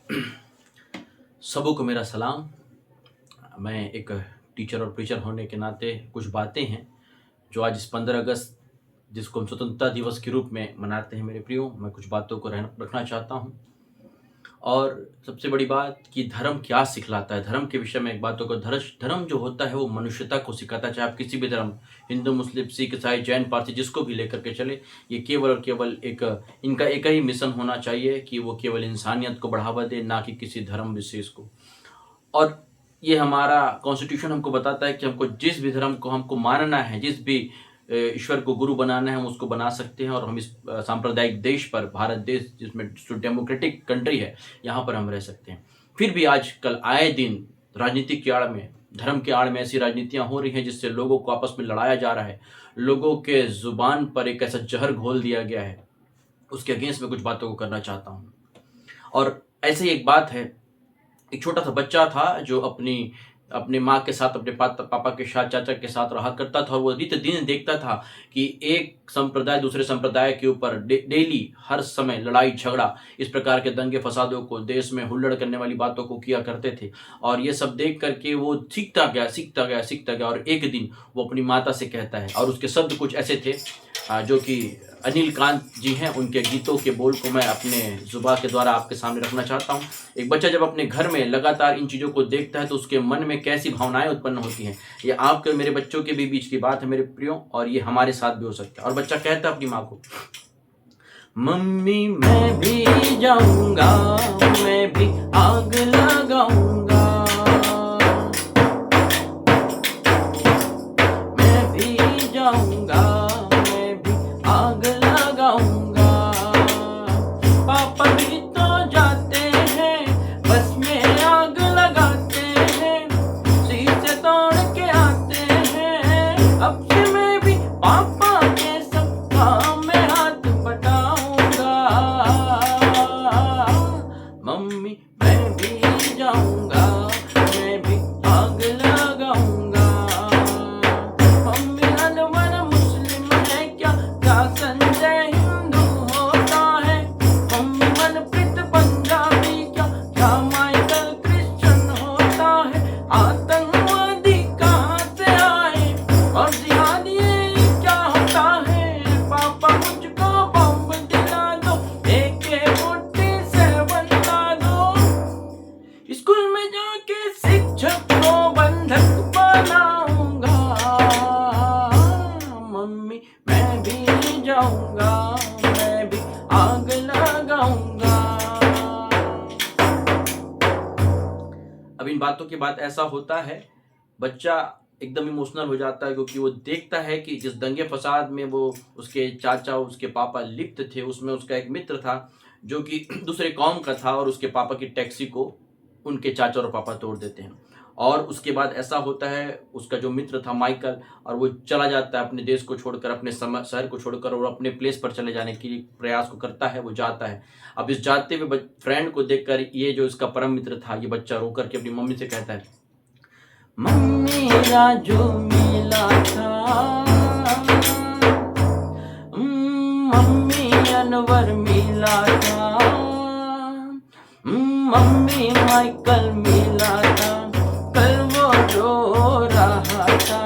सबों को मेरा सलाम। मैं एक टीचर और प्रीचर होने के नाते कुछ बातें हैं जो आज इस 15 अगस्त जिसको हम स्वतंत्रता दिवस के रूप में मनाते हैं मेरे प्रियो, मैं कुछ बातों को रखना चाहता हूँ। और सबसे बड़ी बात कि धर्म क्या सिखलाता है। धर्म के विषय में एक बातों को धर्म जो होता है वो मनुष्यता को सिखाता है। चाहे आप किसी भी धर्म, हिंदू, मुस्लिम, सिख, ईसाई, जैन, पारसी, जिसको भी लेकर के चले, ये केवल और केवल इनका एक ही मिशन होना चाहिए कि वो केवल इंसानियत को बढ़ावा दे, ना कि किसी धर्म विशेष को। और ये हमारा कॉन्स्टिट्यूशन हमको बताता है कि हमको जिस भी धर्म को हमको मानना है, जिस भी ईश्वर को गुरु बनाना है, हम उसको बना सकते हैं। और हम इस सांप्रदायिक देश पर, भारत देश जिसमें डेमोक्रेटिक कंट्री है, यहाँ पर हम रह सकते हैं। फिर भी आजकल आए दिन राजनीति की आड़ में, धर्म के आड़ में ऐसी राजनीतियाँ हो रही हैं जिससे लोगों को आपस में लड़ाया जा रहा है। लोगों के जुबान पर एक ऐसा जहर घोल दिया गया है। उसके अगेंस्ट में कुछ बातों को करना चाहता हूँ। और ऐसे ही एक बात है, एक छोटा सा बच्चा था जो अपनी माँ के साथ, अपने पापा के साथ, चाचा के साथ रहा करता था। और वो नित्य दिन देखता था कि एक संप्रदाय दूसरे संप्रदाय के ऊपर डेली हर समय लड़ाई झगड़ा, इस प्रकार के दंगे फसादों को, देश में हुल्लड़ करने वाली बातों को किया करते थे। और ये सब देख करके वो सीखता गया। और एक दिन वो अपनी माता से कहता है, और उसके शब्द कुछ ऐसे थे जो कि अनिल कांत जी हैं, उनके गीतों के बोल को मैं अपने जुबान के द्वारा आपके सामने रखना चाहता हूँ। एक बच्चा जब अपने घर में लगातार इन चीज़ों को देखता है तो उसके मन में कैसी भावनाएं उत्पन्न होती हैं। ये आपके और मेरे बच्चों के भी बीच की बात है मेरे प्रियो, और ये हमारे साथ भी हो सकता है। और बच्चा कहता है अपनी माँ को, मम्मी मैं भी जाऊंगा, मैं भी आग लगाऊंगा, मैं भी जाऊंगा, मैं भी आग लगाऊंगा। पापा भी तो जाते हैं, बस में आग लगाते हैं, शीशे तोड़ के आते हैं। अब से मैं भी पापा के सब काम में हाथ बटाऊंगा। मम्मी मैं भी जाऊंगा, मैं भी आग लगाऊंगा। मम्मी अनवर मुस्लिम है क्या, क्या संजय हिंदू होता है? मम्मी मनप्रीत पंजाबी क्या, क्या माइकल क्रिश्चियन होता है? आतंकवादी कहाँ से आए और जिहादी क्या होता है? पापा मुझको बम दिला दो, AK-47 ला दो, स्कूल में जाके शिक्षक को बंधक बनाऊंगा। मम्मी मैं भी जाऊंगा, मैं भी आग लगाऊंगा। अब इन बातों के बाद ऐसा होता है, बच्चा एकदम इमोशनल हो जाता है, क्योंकि वो देखता है कि जिस दंगे फसाद में वो उसके चाचा, उसके पापा लिप्त थे, उसमें उसका एक मित्र था जो कि दूसरे कौम का था, और उसके पापा की टैक्सी को उनके चाचा और पापा तोड़ देते हैं। और उसके बाद ऐसा होता है, उसका जो मित्र था माइकल, और वो चला जाता है अपने देश को छोड़कर, अपने शहर को छोड़कर, और अपने प्लेस पर चले जाने के लिए प्रयास को करता है, वो जाता है। अब इस जाते हुए फ्रेंड को देखकर ये जो इसका परम मित्र था, ये बच्चा रो करके अपनी मम्मी से कहता है, मम्मी राजू मिला था, मम्मी अनवर मिला था, मम्मी माइकल मिला था, कल वो रो रहा था।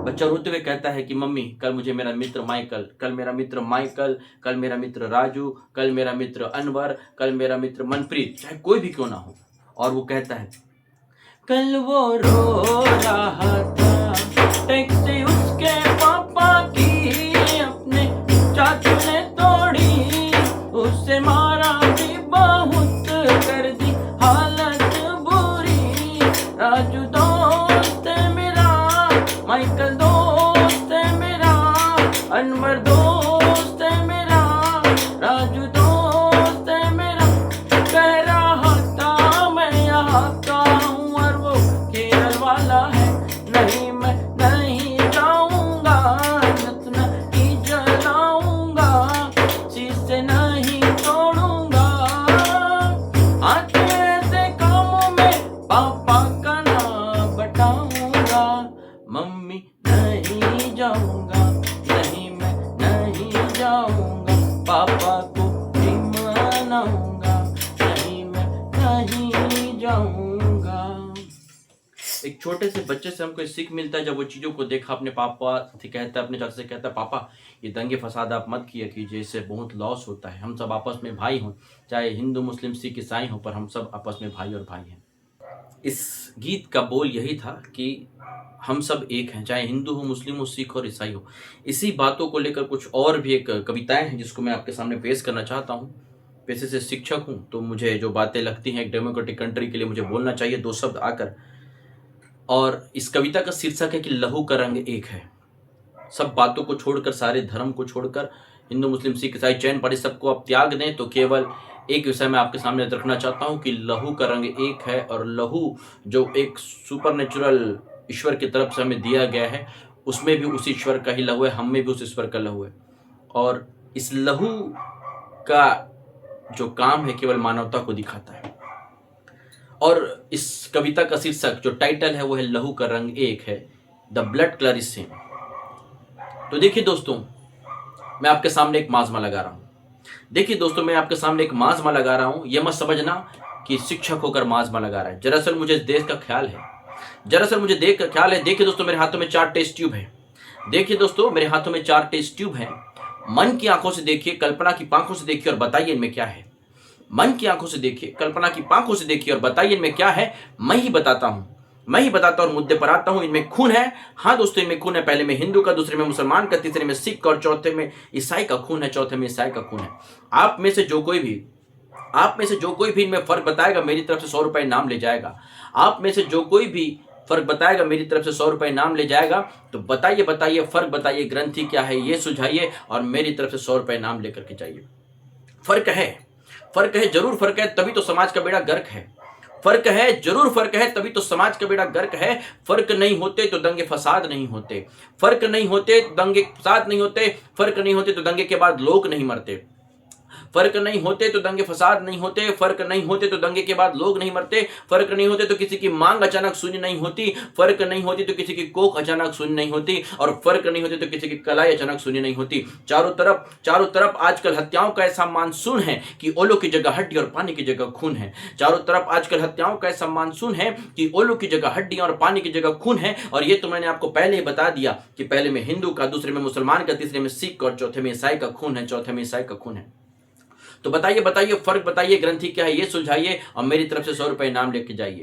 बच्चा रोते हुए कहता है कि मम्मी कल मुझे मेरा मित्र माइकल, कल मेरा मित्र माइकल, कल मेरा मित्र राजू, कल मेरा मित्र अनवर, कल मेरा मित्र मनप्रीत, चाहे कोई भी क्यों ना हो। और वो कहता है, कल वो रो रहा था, टैक्सी उसके पापा की अपने चाचू ने तोड़ी, उससे मारा भी बहुत, कर दी हालत बुरी। राजू दोस्त है मेरा, माइकल दोस्त है मेरा, अनवर दोस्त है मेरा, राजू दोस्त है मेरा। कह रहा था मैं यहाँ का हूँ और वो केरल वाला है, नहीं मैं नहीं जाऊंगा, नहीं जलाऊंगा, शीशे नहीं तोड़ूंगा। नहीं जाऊंगा। एक छोटे से बच्चे से हमको सीख मिलता है, जब वो चीज़ों को देखा, अपने पापा से कहता है, अपने चाचा से कहता है, पापा ये दंगे फसाद आप मत किया कीजिए, इससे बहुत लॉस होता है। हम सब आपस में भाई हों, चाहे हिंदू मुस्लिम सिख ईसाई हों, पर हम सब आपस में भाई और भाई हैं। इस गीत का बोल यही था कि हम सब एक हैं, चाहे हिंदू हो, मुस्लिम हो, सिख और ईसाई हो। इसी बातों को लेकर कुछ और भी एक कविताएं हैं जिसको मैं आपके सामने पेश करना चाहता हूँ। पेशे से शिक्षक हूँ, तो मुझे जो बातें लगती हैं एक डेमोक्रेटिक कंट्री के लिए मुझे बोलना चाहिए, दो शब्द आकर। और इस कविता का शीर्षक है कि लहू का रंग एक है। सब बातों को छोड़कर, सारे धर्म को छोड़कर, हिंदू मुस्लिम सिख ईसाई जैन पारसी सबको आप त्याग दें, तो केवल एक विषय मैं आपके सामने रखना चाहता हूं कि लहू का रंग एक है। और लहू जो एक सुपर नेचुरल ईश्वर की तरफ से हमें दिया गया है, उसमें भी उस ईश्वर का ही लहू है, हम में भी उस ईश्वर का लहू है। और इस लहू का जो काम है केवल मानवता को दिखाता है। और इस कविता का शीर्षक जो टाइटल है वो है लहू का रंग एक है, the blood colour is same. तो देखिए दोस्तों, मैं आपके सामने एक माजमा लगा रहा हूं। देखिए दोस्तों, मैं आपके सामने एक माजमा लगा रहा हूं। यह मत समझना कि शिक्षक होकर माजमा लगा रहा है। दरअसल मुझे देश का ख्याल है, दरअसल मुझे देश का ख्याल है। देखिए दोस्तों, मेरे हाथों में 4 टेस्ट ट्यूब है। देखिए दोस्तों, मेरे हाथों में 4 टेस्ट ट्यूब है। मन की आंखों से देखिए, कल्पना की पांखों से देखिए और बताइए इनमें क्या है। मन की आंखों से देखिए, कल्पना की पांखों से देखिए और बताइए इनमें क्या है। मैं ही बताता हूं, मैं ही बताता और मुद्दे पर आता हूं। इनमें खून है, हाँ दोस्तों इनमें खून है। पहले में हिंदू का, दूसरे में मुसलमान का, तीसरे में सिख का और चौथे में ईसाई का खून है, चौथे में ईसाई का खून है। आप में से जो कोई भी इनमें फर्क बताएगा, मेरी तरफ से 100 रुपए इनाम ले जाएगा। आप में से जो कोई भी फर्क बताएगा, मेरी तरफ से 100 रुपए इनाम ले जाएगा। तो बताइए फर्क बताइए, ग्रंथि क्या है ये सुझाइए और मेरी तरफ से 100 रुपए इनाम लेकर के जाइए। फर्क है, जरूर फर्क है, तभी तो समाज का बेड़ा गर्क है। फर्क है, जरूर फर्क है, तभी तो समाज का बेड़ा गर्क है। फर्क नहीं होते तो दंगे फसाद नहीं होते, फर्क नहीं होते तो दंगे फसाद नहीं होते, फर्क नहीं होते तो दंगे के बाद लोग नहीं मरते, फर्क नहीं होते तो दंगे फसाद नहीं होते, फर्क नहीं होते तो दंगे के बाद लोग नहीं मरते, फर्क नहीं होते तो किसी की मांग अचानक शून्य नहीं होती, फर्क नहीं होती तो किसी की कोख अचानक शून्य नहीं होती, और फर्क नहीं होते तो किसी की कलाई अचानक शून्य नहीं होती। चारों तरफ आजकल हत्याओं का ऐसा मानसून है कि ओलों की जगह हड्डी और पानी की जगह खून है। चारों तरफ आजकल हत्याओं का ऐसा मानसून है कि ओलों की जगह हड्डी और पानी की जगह खून है। और ये तो मैंने आपको पहले ही बता दिया कि पहले में हिंदू का, दूसरे में मुसलमान का, तीसरे में सिख और चौथे में ईसाई का खून है, चौथे में ईसाई का खून है। तो बताइए फर्क बताइए, ग्रंथि क्या है ये सुलझाइए और मेरी तरफ से 100 रुपए इनाम लेके जाइए।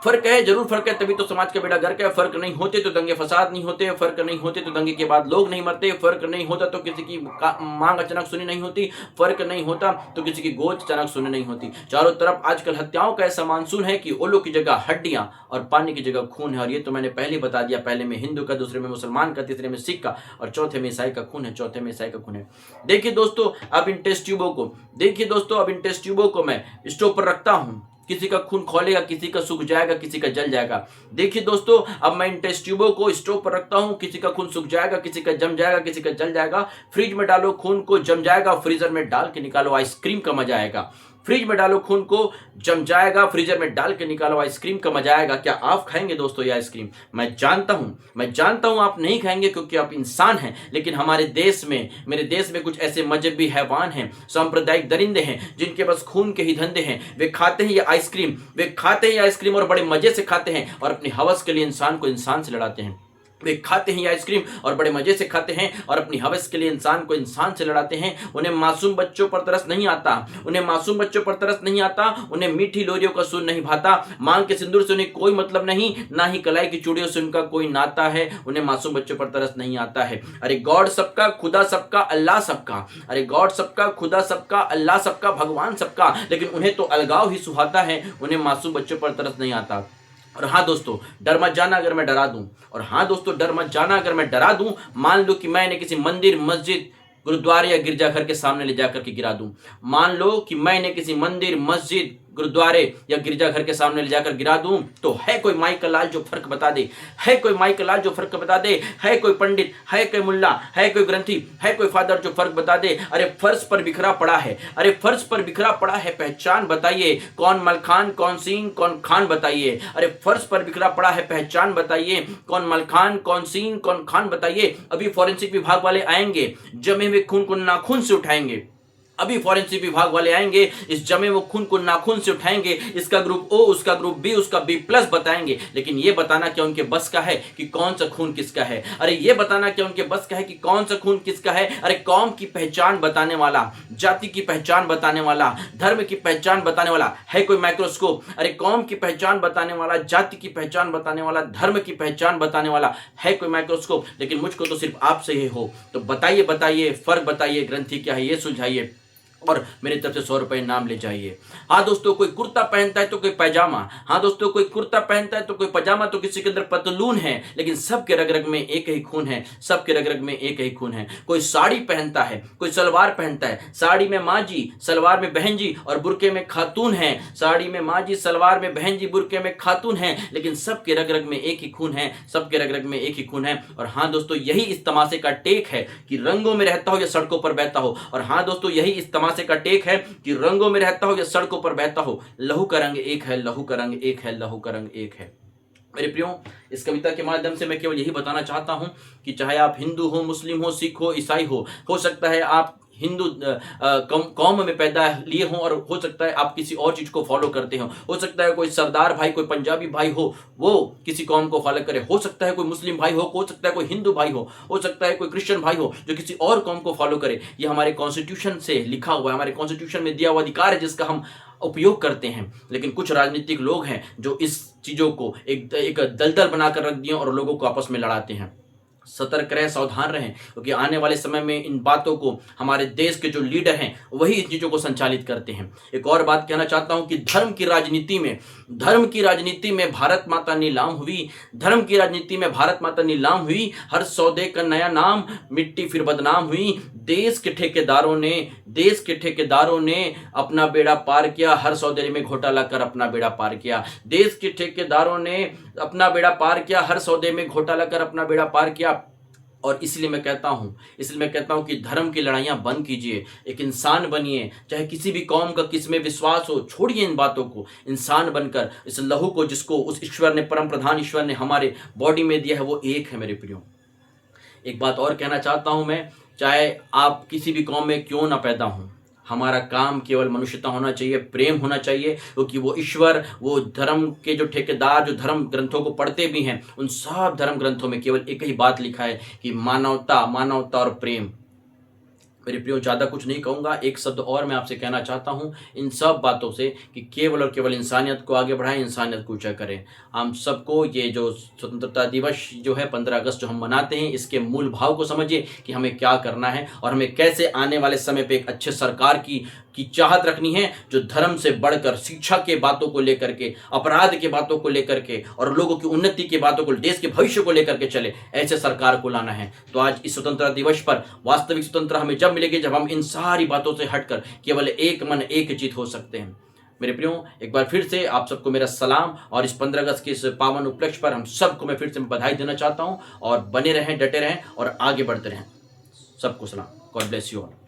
फर्क है, जरूर फर्क है, तभी तो समाज का बेड़ा गर्क है। फर्क नहीं होते तो दंगे फसाद नहीं होते, फर्क नहीं होते तो दंगे के बाद लोग नहीं मरते, फर्क नहीं होता तो किसी की मांग अचानक सुनी नहीं होती, फर्क नहीं होता तो किसी की गोद अचानक सुनी नहीं होती। चारों तरफ आजकल हत्याओं का ऐसा मानसून है कि ओलों की जगह हड्डियां और पानी की जगह खून है। और ये तो मैंने पहले बता दिया, पहले में हिंदू का, दूसरे में मुसलमान का, तीसरे में सिख का और चौथे में ईसाई का खून है, चौथे में ईसाई का खून है। देखिए दोस्तों, अब इन टेस्ट ट्यूबों को मैं स्टोव पर रखता हूं। किसी का खून खोलेगा, किसी का सूख जाएगा, किसी का जल जाएगा। देखिए दोस्तों, अब मैं इन टेस्ट ट्यूबों को स्टोव पर रखता हूं। किसी का खून सूख जाएगा, किसी का जम जाएगा, किसी का जल जाएगा। फ्रिज में डालो, खून को जम जाएगा, फ्रीजर में डाल के निकालो, आइसक्रीम का मजा आएगा। फ्रिज में डालो, खून को जम जाएगा, फ्रीजर में डाल के निकालो, आइसक्रीम का मजा आएगा। क्या आप खाएंगे दोस्तों ये आइसक्रीम? मैं जानता हूं आप नहीं खाएंगे क्योंकि आप इंसान हैं। लेकिन हमारे देश में, मेरे देश में कुछ ऐसे मजहबी हैवान हैं, सांप्रदायिक दरिंदे हैं, जिनके पास खून के ही धंधे हैं। वे खाते हैं ये आइसक्रीम और बड़े मजे से खाते हैं और अपनी हवस के लिए इंसान को इंसान से लड़ाते हैं। वे खाते हैं ये आइसक्रीम और बड़े मजे से खाते हैं और अपनी हवस के लिए इंसान को इंसान से लड़ाते हैं। उन्हें मासूम बच्चों पर तरस नहीं आता, उन्हें मीठी लोरियों का सुर नहीं भाता, मांग के सिंदूर से उन्हें कोई मतलब नहीं, ना ही कलाई की चूड़ियों से उनका कोई नाता है। उन्हें मासूम बच्चों पर तरस नहीं आता है। अरे गॉड सबका, खुदा सबका, अल्लाह सबका, अरे गॉड सबका, खुदा सबका, अल्लाह सबका, भगवान सबका, लेकिन उन्हें तो अलगाव ही सुहाता है। उन्हें मासूम बच्चों पर तरस नहीं आता। और हाँ दोस्तों, डर मत जाना अगर मैं डरा दूं, मान लो कि मैंने किसी मंदिर, मस्जिद, गुरुद्वारे या गिरजाघर के सामने ले जाकर के गिरा दूं। मान लो कि मैंने किसी मंदिर, मस्जिद, गुरुद्वारे या गिरजाघर के सामने ले जाकर गिरा दूं, तो है कोई माई का लाल जो फर्क बता दे, है कोई पंडित, है कोई मुल्ला, है कोई ग्रंथी, है कोई फादर जो फर्क बता दे। अरे फर्श पर बिखरा पड़ा है, पहचान बताइए, कौन मलखान, कौन सीन, कौन खान बताइए। अरे फर्श पर बिखरा पड़ा है, पहचान बताइए, कौन मलखान, कौन सीन, कौन खान बताइए। अभी फॉरेंसिक विभाग वाले आएंगे, जमे हुए खून को नाखून से उठाएंगे, अभी फॉरेंसिक विभाग वाले आएंगे, इस जमे वो खून को नाखून से उठाएंगे, इसका ग्रुप ओ, उसका ग्रुप बी, उसका B+ बताएंगे, लेकिन ये बताना क्या उनके बस का है कि कौन सा खून किसका है? अरे ये बताना क्या उनके बस का है कि कौन सा खून किसका है? अरे कौम की पहचान बताने वाला, जाति की पहचान बताने वाला, धर्म की पहचान बताने वाला है कोई माइक्रोस्कोप? अरे कौम की पहचान बताने वाला, जाति की पहचान बताने वाला, धर्म की पहचान बताने वाला है कोई माइक्रोस्कोप? लेकिन मुझको तो सिर्फ आपसे ही हो। तो बताइए बताइए, फर्क बताइए, ग्रंथि क्या है ये सुलझाइए और मेरी तरफ से 100 रुपए इनाम ले जाइए। हाँ दोस्तों, कोई कुर्ता पहनता है तो कोई पैजामा, हाँ दोस्तों कोई कुर्ता पहनता है तो कोई पजामा, तो किसी के अंदर पतलून है, लेकिन सबके रग रग में एक ही खून है, सबके रग रग में एक ही खून है। कोई साड़ी पहनता है, कोई सलवार पहनता है, साड़ी में माँ जी, सलवार में बहन जी और बुरके में खातून है, साड़ी में माँ जी, सलवार में बहन जी, बुरके में खातून है, लेकिन सबके रग रग में एक ही खून है, सबके रग रग में एक ही खून है। और हाँ दोस्तों, यही इस तमाशे का टेक है कि रंगों में रहता हो या सड़कों पर बहता हो। और हाँ दोस्तों, यही इस तमाशे का टेक है कि रंगों में रहता हो या सड़कों पर बहता हो, लहू का रंग एक है, लहू का रंग एक है, लहू का रंग एक है। मेरे प्रियो, इस कविता के माध्यम से मैं केवल यही बताना चाहता हूं कि चाहे आप हिंदू हो, मुस्लिम हो, सिख हो, ईसाई हो सकता है आप हिंदू कौम में पैदा लिए हों और हो सकता है आप किसी और चीज को फॉलो करते हो सकता है कोई सरदार भाई, कोई पंजाबी भाई वो किसी कौम को फॉलो करे, हो सकता है कोई मुस्लिम भाई हो सकता है कोई हिंदू भाई हो सकता है कोई क्रिश्चियन भाई हो जो किसी और कौम को फॉलो करे। ये हमारे कॉन्स्टिट्यूशन से लिखा हुआ है, हमारे कॉन्स्टिट्यूशन में दिया हुआ अधिकार है जिसका हम उपयोग करते हैं। लेकिन कुछ राजनीतिक लोग हैं जो इस चीजों को एक दलदल बनाकर रख दिए और लोगों को आपस में लड़ाते हैं। सतर्क रहें, सावधान रहें, क्योंकि आने वाले समय में इन बातों को हमारे देश के जो लीडर हैं वही इन चीजों को संचालित करते हैं। एक और बात कहना चाहता हूं कि धर्म की राजनीति में भारत माता नीलाम हुई, धर्म की राजनीति में भारत माता नीलाम हुई, हर सौदे का नया नाम, मिट्टी फिर बदनाम हुई। देश के ठेकेदारों ने अपना बेड़ा पार किया, हर सौदे में घोटाला कर अपना बेड़ा पार किया। देश के ठेकेदारों ने अपना बेड़ा पार किया, हर सौदे में घोटाला कर अपना बेड़ा पार किया। और इसलिए मैं कहता हूं कि धर्म की लड़ाइयां बंद कीजिए, एक इंसान बनिए। चाहे किसी भी कौम का किस में विश्वास हो, छोड़िए इन बातों को, इंसान बनकर इस लहू को जिसको उस ईश्वर ने, परम प्रधान ईश्वर ने हमारे बॉडी में दिया है, वो एक है मेरे प्रियो। एक बात और कहना चाहता हूं मैं, चाहे आप किसी भी कौम में क्यों ना पैदा हों, हमारा काम केवल मनुष्यता होना चाहिए, प्रेम होना चाहिए, क्योंकि वो ईश्वर, वो धर्म के जो ठेकेदार जो धर्म ग्रंथों को पढ़ते भी हैं, उन सब धर्म ग्रंथों में केवल एक ही बात लिखा है कि मानवता और प्रेम। मेरे प्रियो, ज़्यादा कुछ नहीं कहूँगा, एक शब्द और मैं आपसे कहना चाहता हूँ इन सब बातों से कि केवल और केवल इंसानियत को आगे बढ़ाएं, इंसानियत को ऊँचा करें। हम सबको ये जो स्वतंत्रता दिवस जो है 15 अगस्त जो हम मनाते हैं, इसके मूल भाव को समझिए कि हमें क्या करना है और हमें कैसे आने वाले समय पे एक अच्छे सरकार की चाहत रखनी है जो धर्म से बढ़कर शिक्षा के बातों को लेकर के, अपराध के बातों को लेकर के और लोगों की उन्नति की बातों को, देश के भविष्य को लेकर के चले, ऐसे सरकार को लाना है। तो आज इस स्वतंत्रता दिवस पर वास्तविक स्वतंत्रता हमें जब मिलेगी जब हम इन सारी बातों से हटकर केवल एक मन एक चित हो सकते हैं। मेरे प्रियो, एक बार फिर से आप सबको मेरा सलाम, और इस 15 अगस्त के इस पावन उपलक्ष्य पर हम सबको मैं फिर से बधाई देना चाहता हूं। और बने रहें, डटे रहें और आगे बढ़ते रहें। सबको सलाम। God bless you all.